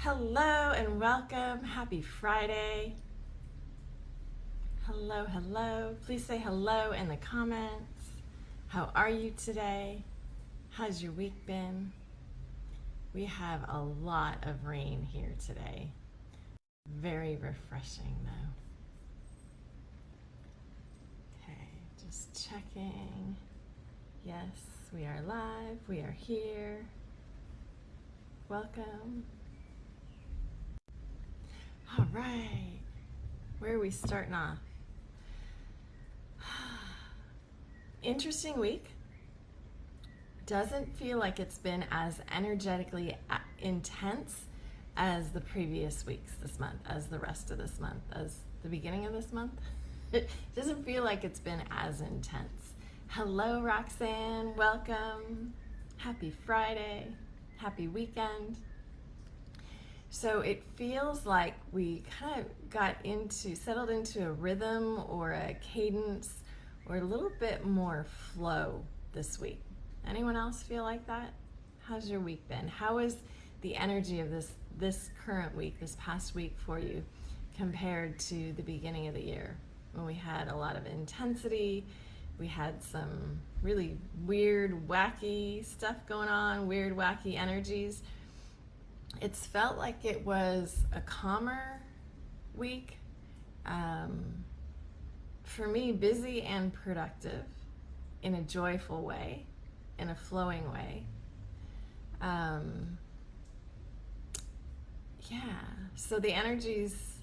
Hello and welcome. Happy Friday. Hello, hello. Please say hello in the comments. How are you today? How's your week been? We have a lot of rain here today. Very refreshing though. Okay, just checking. Yes, we are live. We are here. Welcome. All right. Where are we starting off? Interesting week. Doesn't feel like it's been as energetically intense as the previous weeks this month, as the rest of this month, as the beginning of this month. It doesn't feel like it's been as intense. Hello, Roxanne. Welcome. Happy Friday. Happy weekend. So it feels like we kind of settled into a rhythm or a cadence or a little bit more flow this week. Anyone else feel like that? How's your week been? How is the energy of this current week, this past week for you compared to the beginning of the year when we had a lot of intensity? We had some really weird, wacky stuff going on, weird, wacky energies. It's felt like it was a calmer week. For me, busy and productive in a joyful way, in a flowing way. So the energies,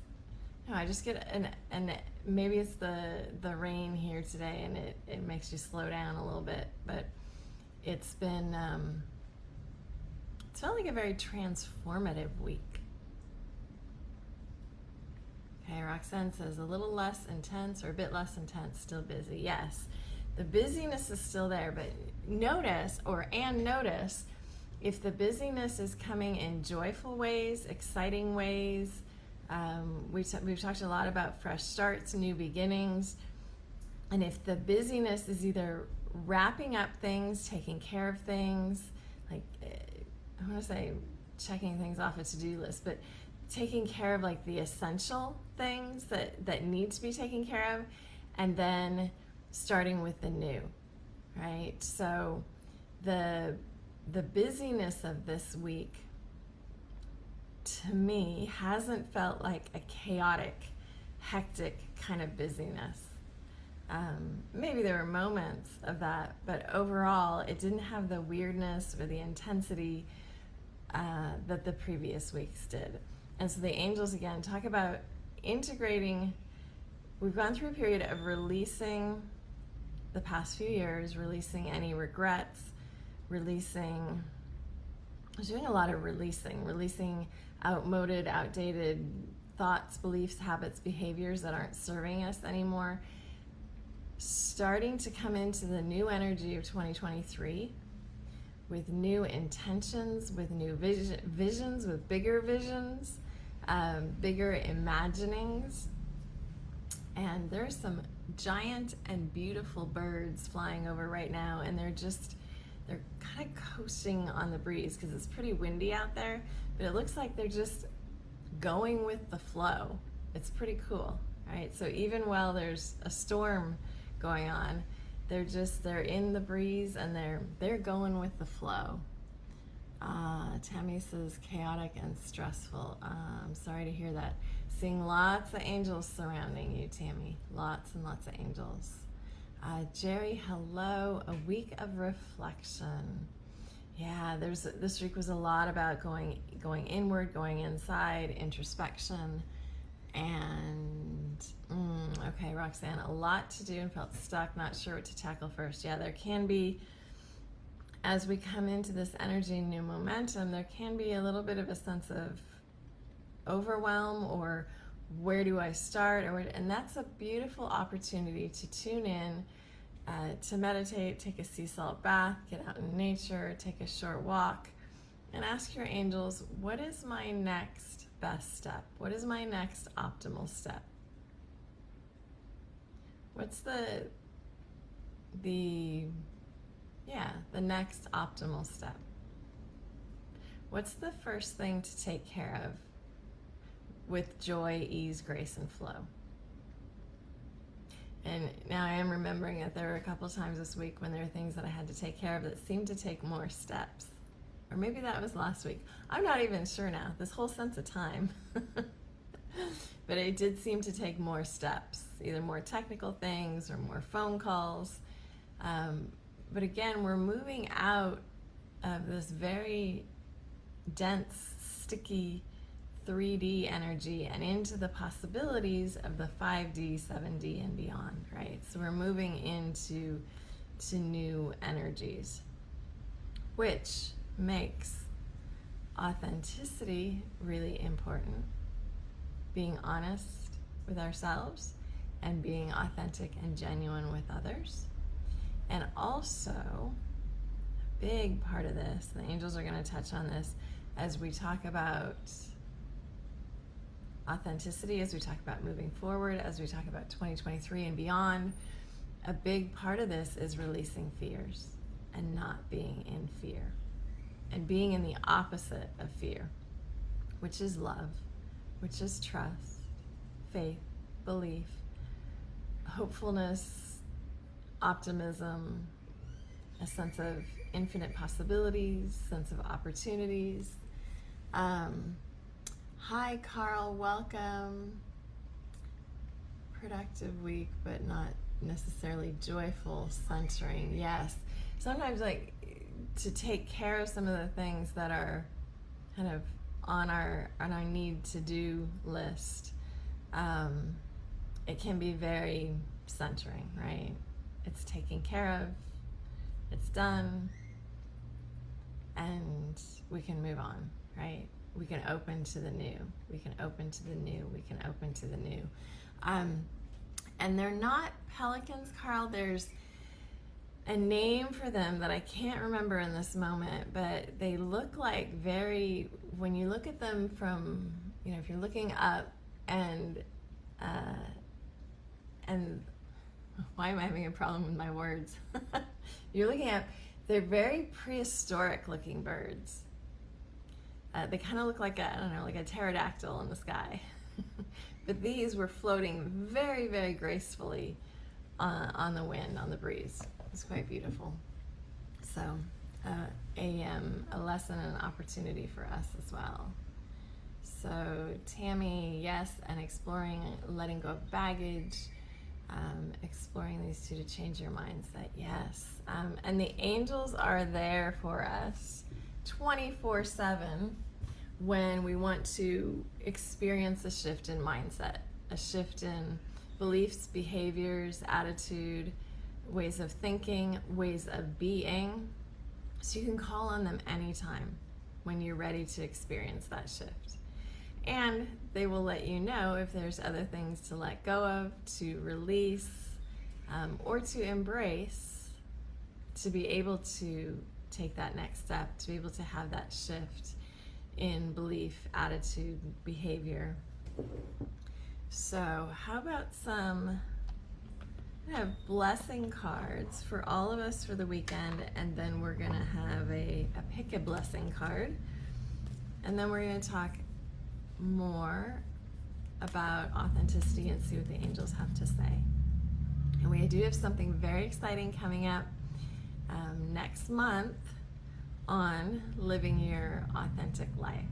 I just get and maybe it's the rain here today and it makes you slow down a little bit, but it's been, it's felt like a very transformative week. Okay, Roxanne says a little less intense or a bit less intense, still busy. Yes, the busyness is still there, but notice if the busyness is coming in joyful ways, exciting ways. We've talked a lot about fresh starts, new beginnings, and if the busyness is either wrapping up things, taking care of things, like I want to say checking things off a to-do list, but taking care of like the essential things that need to be taken care of, and then starting with the new, right? So the busyness of this week to me hasn't felt like a chaotic, hectic kind of busyness. Maybe there were moments of that, but overall it didn't have the weirdness or the intensity that the previous weeks did. And so the angels, again, talk about integrating. We've gone through a period of releasing the past few years, releasing any regrets, releasing, I was doing a lot of releasing outmoded, outdated thoughts, beliefs, habits, behaviors that aren't serving us anymore. Starting to come into the new energy of 2023 with new intentions, with new visions, with bigger visions, bigger imaginings. And there's some giant and beautiful birds flying over right now, and they're kind of coasting on the breeze because it's pretty windy out there, but it looks like they're just going with the flow. It's pretty cool, right? So even while there's a storm going on, they're in the breeze and they're going with the flow. Tammy says chaotic and stressful. I'm sorry to hear that. Seeing lots of angels surrounding you, Tammy. Lots and lots of angels. Jerry, hello. A week of reflection. Yeah, this week was a lot about going inward, going inside, introspection, and okay, Roxanne, a lot to do and felt stuck, not sure what to tackle first. Yeah, there can be, as we come into this energy, new momentum, there can be a little bit of a sense of overwhelm or where do I start, and that's a beautiful opportunity to tune in, to meditate, take a sea salt bath, get out in nature, take a short walk, and ask your angels, what is my next best step? What is my next optimal step? What's the next optimal step? What's the first thing to take care of with joy, ease, grace, and flow? And now I am remembering that there were a couple times this week when there were things that I had to take care of that seemed to take more steps. Or maybe that was last week. I'm not even sure now, this whole sense of time. But it did seem to take more steps, either more technical things or more phone calls. But again, we're moving out of this very dense, sticky 3D energy and into the possibilities of the 5D, 7D, and beyond, right? So we're moving into new energies, which makes authenticity really important. Being honest with ourselves and being authentic and genuine with others. And also, a big part of this, the angels are going to touch on this as we talk about authenticity, as we talk about moving forward, as we talk about 2023 and beyond. A big part of this is releasing fears and not being in fear and being in the opposite of fear, which is love, which is trust, faith, belief, hopefulness, optimism, a sense of infinite possibilities, sense of opportunities. Hi, Carl, welcome. Productive week, but not necessarily joyful, centering. Yes, sometimes like to take care of some of the things that are kind of on our need to do list. It can be very centering, right? It's taken care of, it's done, and we can move on, right? We can open to the new. We can open to the new. We can open to the new. And they're not pelicans, Carl. There's a name for them that I can't remember in this moment, but they look like very, when you look at them from, if you're looking up and why am I having a problem with my words? You're looking at, they're very prehistoric looking birds. They kind of look like a pterodactyl in the sky. But these were floating very, very gracefully on the wind, on the breeze. It's quite beautiful. So a lesson and an opportunity for us as well. So Tammy, yes, and exploring, letting go of baggage, exploring these two to change your mindset, yes. And the angels are there for us 24/7 when we want to experience a shift in mindset, a shift in beliefs, behaviors, attitude, ways of thinking, ways of being. So you can call on them anytime when you're ready to experience that shift. And they will let you know if there's other things to let go of, to release, or to embrace, to be able to take that next step, to be able to have that shift in belief, attitude, behavior. So how about some blessing cards for all of us for the weekend, and then we're gonna have a pick a blessing card, and then we're gonna talk more about authenticity and see what the angels have to say. And we do have something very exciting coming up next month on living your authentic life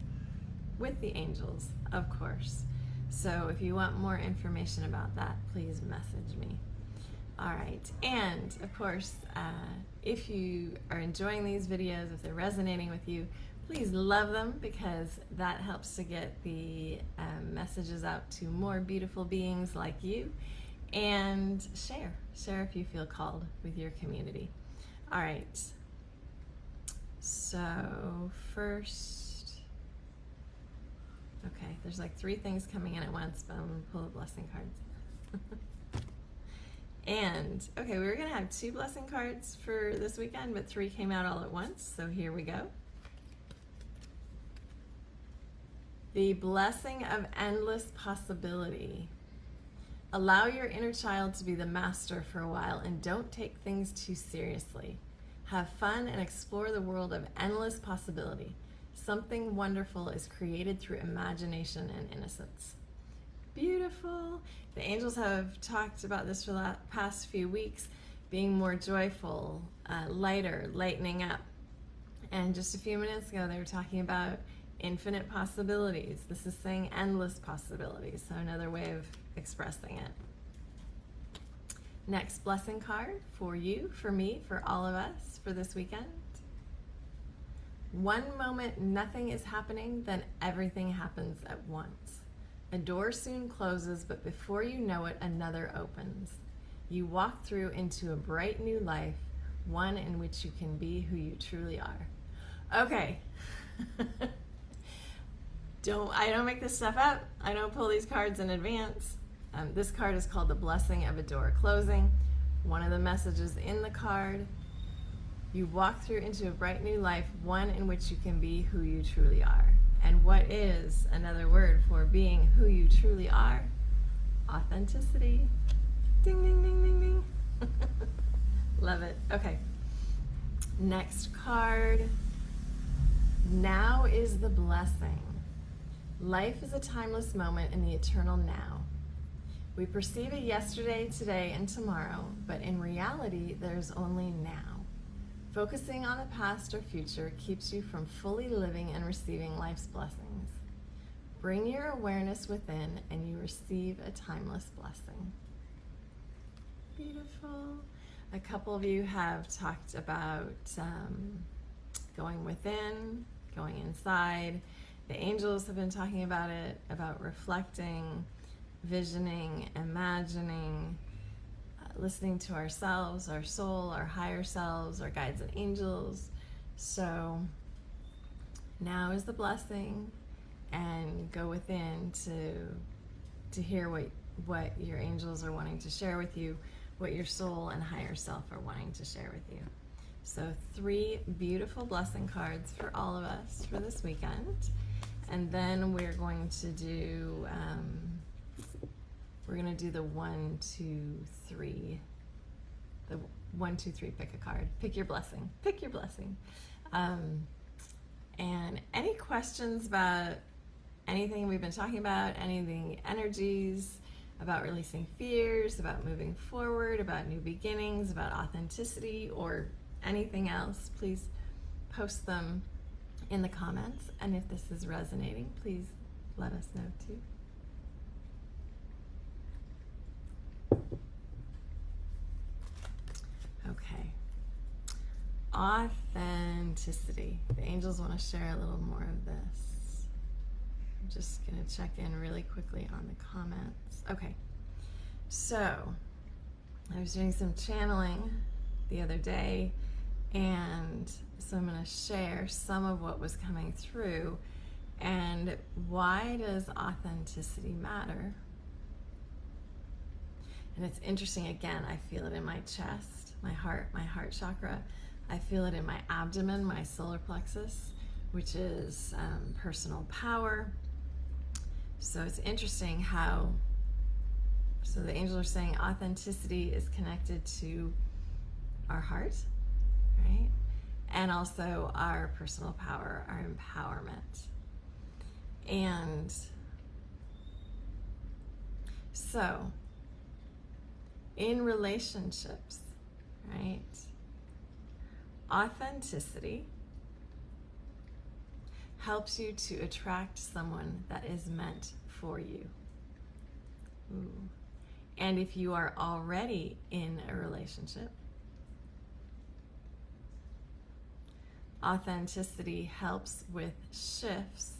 with the angels, of course. So if you want more information about that, please message me. All right, and of course, if you are enjoying these videos, if they're resonating with you, please love them, because that helps to get the messages out to more beautiful beings like you. And share if you feel called with your community. All right, so first, okay, there's like 3 things coming in at once, but I'm gonna pull the blessing cards. And okay, we were gonna have 2 blessing cards for this weekend, but 3 came out all at once, so here we go. The blessing of endless possibility. Allow your inner child to be the master for a while, and don't take things too seriously. Have fun and explore the world of endless possibility. Something wonderful is created through imagination and innocence. Beautiful. The angels have talked about this for the past few weeks, being more joyful, lighter, lightening up. And just a few minutes ago, they were talking about infinite possibilities. This is saying endless possibilities, so another way of expressing it. Next blessing card for you, for me, for all of us for this weekend. One moment nothing is happening, then everything happens at once. A door soon closes, but before you know it, another opens. You walk through into a bright new life, one in which you can be who you truly are. Okay. I don't make this stuff up. I don't pull these cards in advance. This card is called the blessing of a door closing. One of the messages in the card, you walk through into a bright new life, one in which you can be who you truly are. And what is another word for being who you truly are? Authenticity. Ding, ding, ding, ding, ding. Love it. Okay. Next card. Now is the blessing. Life is a timeless moment in the eternal now. We perceive it yesterday, today, and tomorrow, but in reality, there's only now. Focusing on the past or future keeps you from fully living and receiving life's blessings. Bring your awareness within and you receive a timeless blessing. Beautiful. A couple of you have talked about going within, going inside. The angels have been talking about it, about reflecting, visioning, imagining, listening to ourselves, our soul, our higher selves, our guides and angels. So now is the blessing, and go within to hear what your angels are wanting to share with you, what your soul and higher self are wanting to share with you. So 3 beautiful blessing cards for all of us for this weekend. And then we're going to do the 1, 2, 3. The 1, 2, 3, pick a card. Pick your blessing. Pick your blessing. And any questions about anything we've been talking about, anything energies, about releasing fears, about moving forward, about new beginnings, about authenticity, or anything else, please post them in the comments. And if this is resonating, please let us know too. Okay. Authenticity. The angels want to share a little more of this. I'm just going to check in really quickly on the comments. Okay. So, I was doing some channeling the other day, and so I'm going to share some of what was coming through. And why does authenticity matter? And it's interesting, again, I feel it in my chest, my heart chakra. I feel it in my abdomen, my solar plexus, which is personal power. So it's interesting how, so the angels are saying authenticity is connected to our heart, right? And also our personal power, our empowerment. And so, in relationships, right? Authenticity helps you to attract someone that is meant for you. Ooh. And if you are already in a relationship, authenticity helps with shifts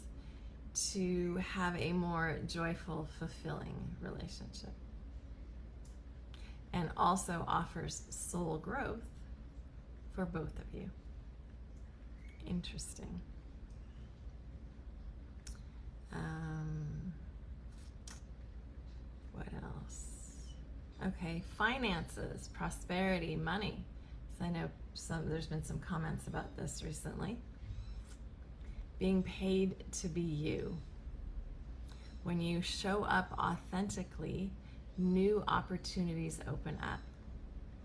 to have a more joyful, fulfilling relationship. And also offers soul growth for both of you. Interesting. What else? Okay, finances, prosperity, money. So I know there's been some comments about this recently. Being paid to be you. When you show up authentically, new opportunities open up.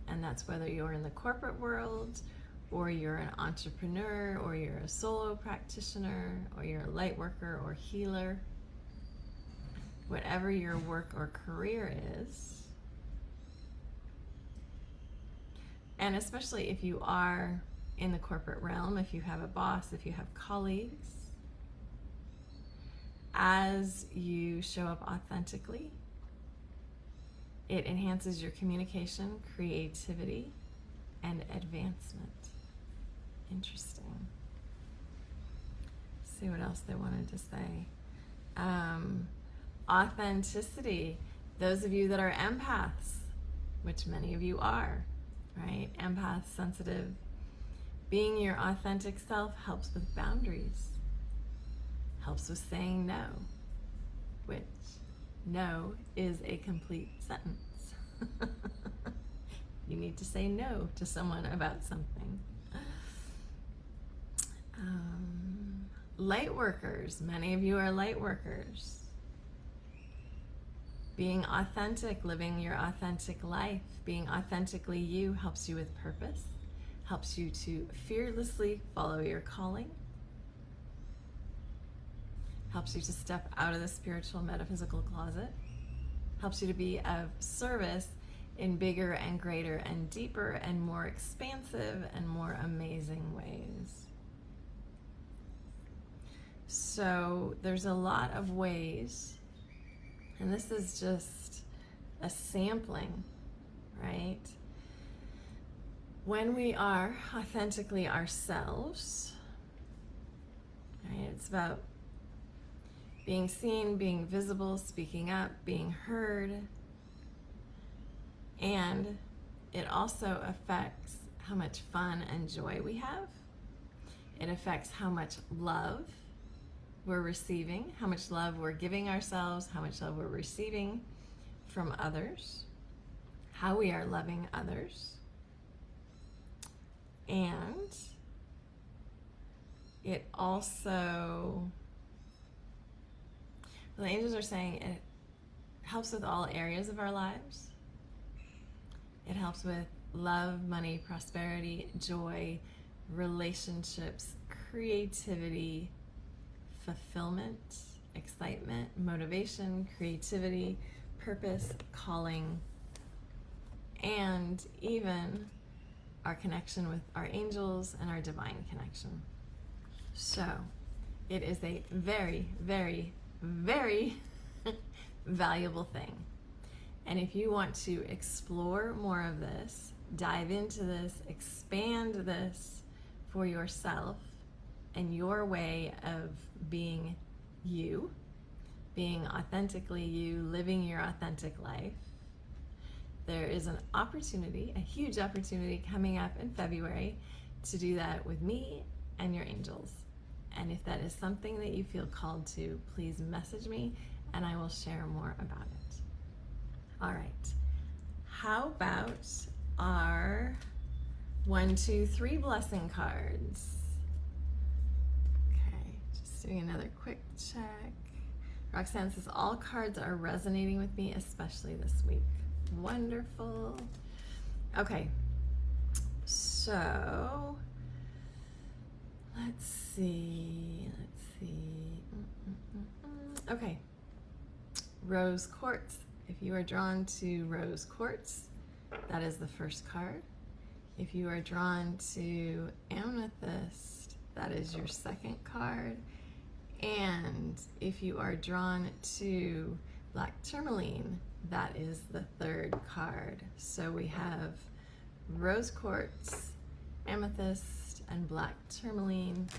And that's whether you're in the corporate world or you're an entrepreneur, or you're a solo practitioner, or you're a light worker or healer, whatever your work or career is, and especially if you are in the corporate realm, if you have a boss, if you have colleagues, as you show up authentically, it enhances your communication, creativity, and advancement. Interesting. See what else they wanted to say. Authenticity. Those of you that are empaths, which many of you are, right? Empath, sensitive. Being your authentic self helps with boundaries, helps with saying no, which no is a complete sentence. You need to say no to someone about something. Light workers, many of you are light workers. Being authentic, living your authentic life, being authentically you helps you with purpose, helps you to fearlessly follow your calling, helps you to step out of the spiritual metaphysical closet, helps you to be of service in bigger and greater and deeper and more expansive and more amazing ways. So there's a lot of ways, and this is just a sampling, right? When we are authentically ourselves, right? It's about being seen, being visible, speaking up, being heard. And it also affects how much fun and joy we have. It affects how much love we're receiving, how much love we're giving ourselves, how much love we're receiving from others, how we are loving others. And it also, the angels are saying it helps with all areas of our lives. It helps with love, money, prosperity, joy, relationships, creativity, fulfillment, excitement, motivation, creativity, purpose, calling, and even our connection with our angels and our divine connection. So it is a very, very, very valuable thing. And if you want to explore more of this, dive into this, expand this for yourself and your way of being you, being authentically you, living your authentic life, there is an opportunity, a huge opportunity coming up in February to do that with me and your angels. And if that is something that you feel called to, please message me and I will share more about it. All right, how about our 1, 2, 3 blessing cards? Okay, just doing another quick check. Roxanne says, all cards are resonating with me, especially this week. Wonderful. Okay, so let's see. Okay, rose quartz. If you are drawn to rose quartz, that is the first card. If you are drawn to amethyst, that is your second card. And if you are drawn to black tourmaline, that is the third card. So we have rose quartz, amethyst, and black tourmaline.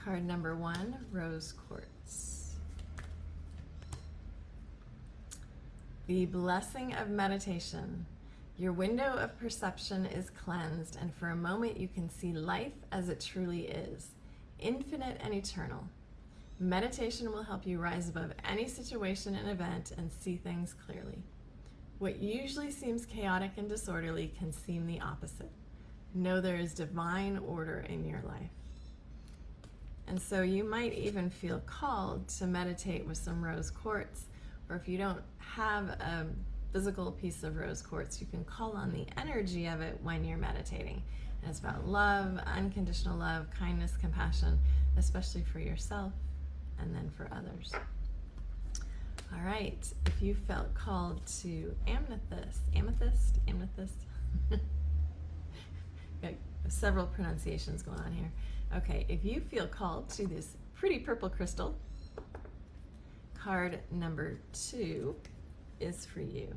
Card number 1, rose quartz. The blessing of meditation. Your window of perception is cleansed, and for a moment you can see life as it truly is, infinite and eternal. Meditation will help you rise above any situation and event and see things clearly. What usually seems chaotic and disorderly can seem the opposite. Know there is divine order in your life. And so you might even feel called to meditate with some rose quartz, or if you don't have a physical piece of rose quartz, you can call on the energy of it when you're meditating. And it's about love, unconditional love, kindness, compassion, especially for yourself and then for others. All right, if you felt called to amethyst, got several pronunciations going on here. Okay, if you feel called to this pretty purple crystal, card number 2 is for you.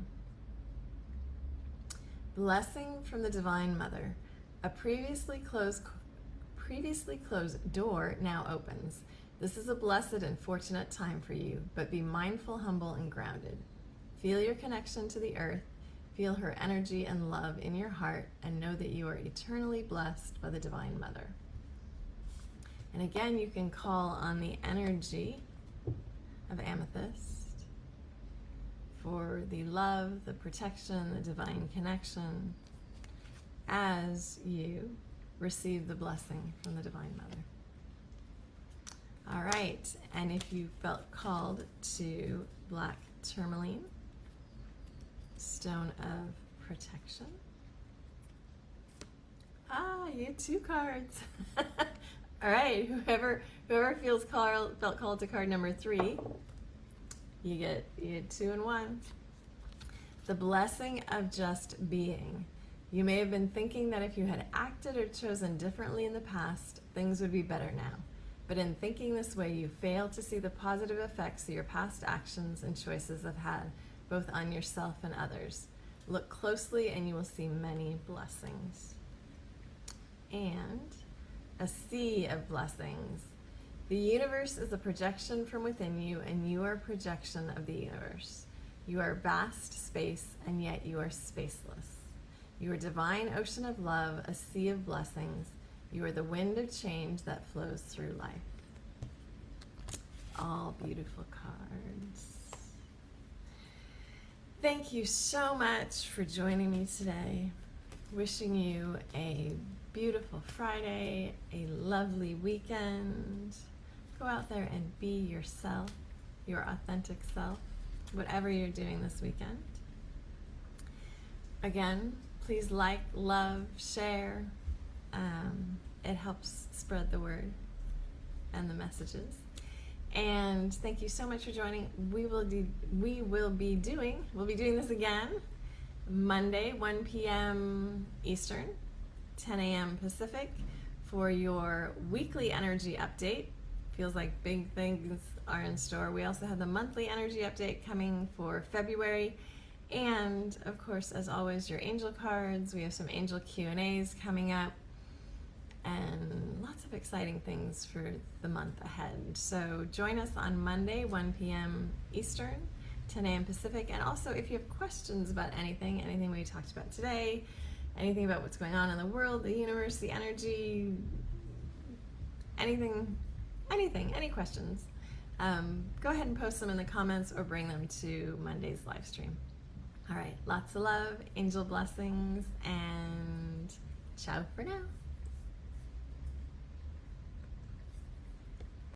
Blessing from the Divine Mother. A previously closed door now opens. This is a blessed and fortunate time for you, but be mindful, humble, and grounded. Feel your connection to the earth, feel her energy and love in your heart, and know that you are eternally blessed by the Divine Mother. And again, you can call on the energy of amethyst for the love, the protection, the divine connection as you receive the blessing from the Divine Mother. All right, and if you felt called to black tourmaline, stone of protection. You had 2 cards. All right, whoever felt called to card number 3, you get 2 and 1. The blessing of just being. You may have been thinking that if you had acted or chosen differently in the past, things would be better now. But in thinking this way, you fail to see the positive effects your past actions and choices have had, both on yourself and others. Look closely and you will see many blessings. And a sea of blessings. The universe is a projection from within you, and you are a projection of the universe. You are vast space, and yet you are spaceless. You are a divine ocean of love, a sea of blessings. You are the wind of change that flows through life. All beautiful cards. Thank you so much for joining me today. Wishing you a beautiful Friday, a lovely weekend. Go out there and be yourself, your authentic self, whatever you're doing this weekend. Again, please like, love, share. It helps spread the word and the messages. And thank you so much for joining. We'll be doing this again Monday, 1 p.m. Eastern, 10 a.m. Pacific, for your weekly energy update. Feels like big things are in store. We also have the monthly energy update coming for February. And of course, as always, your angel cards. We have some angel Q&As coming up, and lots of exciting things for the month ahead. So join us on Monday, 1 p.m. Eastern, 10 a.m. Pacific. And also, if you have questions about anything we talked about today, anything about what's going on in the world, the universe, the energy, any questions, go ahead and post them in the comments or bring them to Monday's live stream. All right, lots of love, angel blessings, and ciao for now.